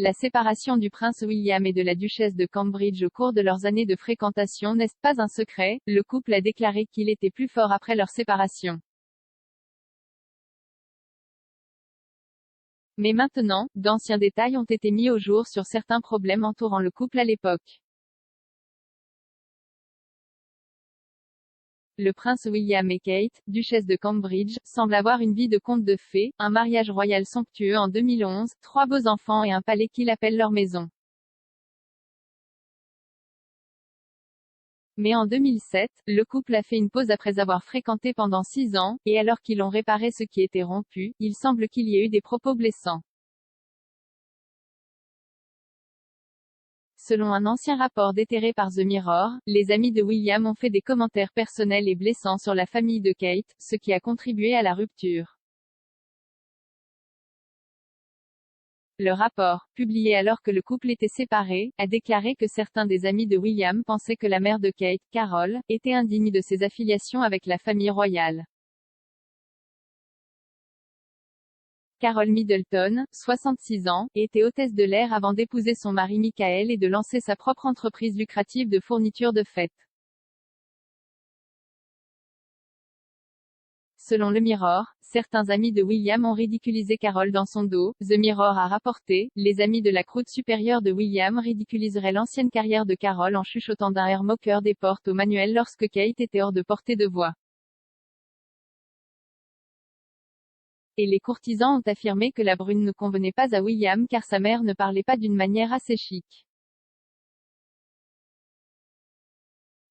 La séparation du prince William et de la duchesse de Cambridge au cours de leurs années de fréquentation n'est pas un secret, le couple a déclaré qu'il était plus fort après leur séparation. Mais maintenant, d'anciens détails ont été mis au jour sur certains problèmes entourant le couple à l'époque. Le prince William et Kate, duchesse de Cambridge, semblent avoir une vie de conte de fées, un mariage royal somptueux en 2011, 3 beaux enfants et un palais qu'ils appellent leur maison. Mais en 2007, le couple a fait une pause après avoir fréquenté pendant 6 ans, et alors qu'ils ont réparé ce qui était rompu, il semble qu'il y ait eu des propos blessants. Selon un ancien rapport déterré par The Mirror, les amis de William ont fait des commentaires personnels et blessants sur la famille de Kate, ce qui a contribué à la rupture. Le rapport, publié alors que le couple était séparé, a déclaré que certains des amis de William pensaient que la mère de Kate, Carol, était indigne de ses affiliations avec la famille royale. Carol Middleton, 66 ans, était hôtesse de l'air avant d'épouser son mari Michael et de lancer sa propre entreprise lucrative de fourniture de fête. Selon le Mirror, certains amis de William ont ridiculisé Carol dans son dos. The Mirror a rapporté, les amis de la croûte supérieure de William ridiculiseraient l'ancienne carrière de Carol en chuchotant d'un air moqueur des portes au manuel lorsque Kate était hors de portée de voix. Et les courtisans ont affirmé que la brune ne convenait pas à William car sa mère ne parlait pas d'une manière assez chic.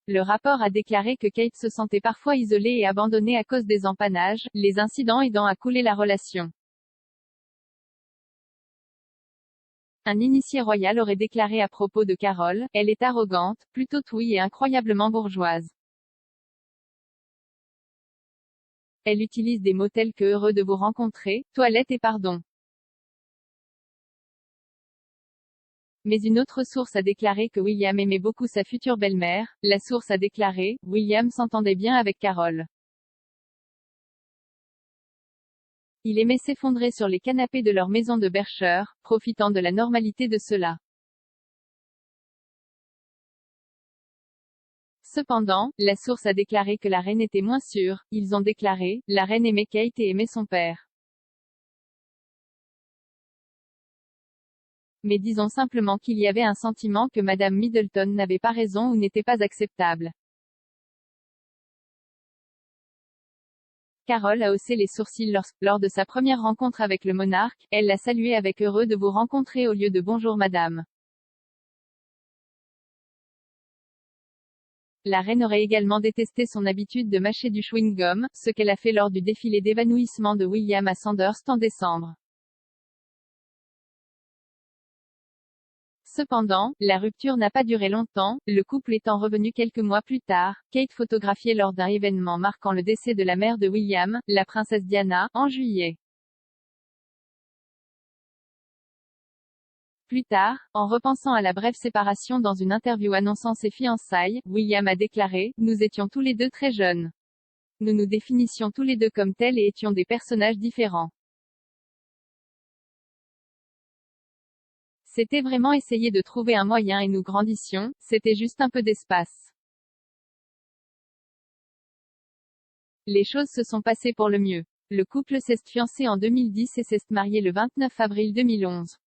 Le rapport a déclaré que Kate se sentait parfois isolée et abandonnée à cause des empannages, les incidents aidant à couler la relation. Un initié royal aurait déclaré à propos de Carol, « Elle est arrogante, plutôt touille et incroyablement bourgeoise. Elle utilise des mots tels que heureux de vous rencontrer, toilette et pardon. » Mais une autre source a déclaré que William aimait beaucoup sa future belle-mère. La source a déclaré, William s'entendait bien avec Carol. Il aimait s'effondrer sur les canapés de leur maison de Berkshire, profitant de la normalité de cela. Cependant, la source a déclaré que la reine était moins sûre. Ils ont déclaré, la reine aimait Kate et aimait son père. Mais disons simplement qu'il y avait un sentiment que Madame Middleton n'avait pas raison ou n'était pas acceptable. Carol a haussé les sourcils lors de sa première rencontre avec le monarque, elle l'a salué avec heureux de vous rencontrer au lieu de bonjour madame. La reine aurait également détesté son habitude de mâcher du chewing-gum, ce qu'elle a fait lors du défilé d'évanouissement de William à Sandhurst en décembre. Cependant, la rupture n'a pas duré longtemps, le couple étant revenu quelques mois plus tard, Kate photographiée lors d'un événement marquant le décès de la mère de William, la princesse Diana, en juillet. Plus tard, en repensant à la brève séparation dans une interview annonçant ses fiançailles, William a déclaré, « Nous étions tous les deux très jeunes. Nous nous définissions tous les deux comme tels et étions des personnages différents. C'était vraiment essayer de trouver un moyen et nous grandissions, c'était juste un peu d'espace. Les choses se sont passées pour le mieux. Le couple s'est fiancé en 2010 et s'est marié le 29 avril 2011.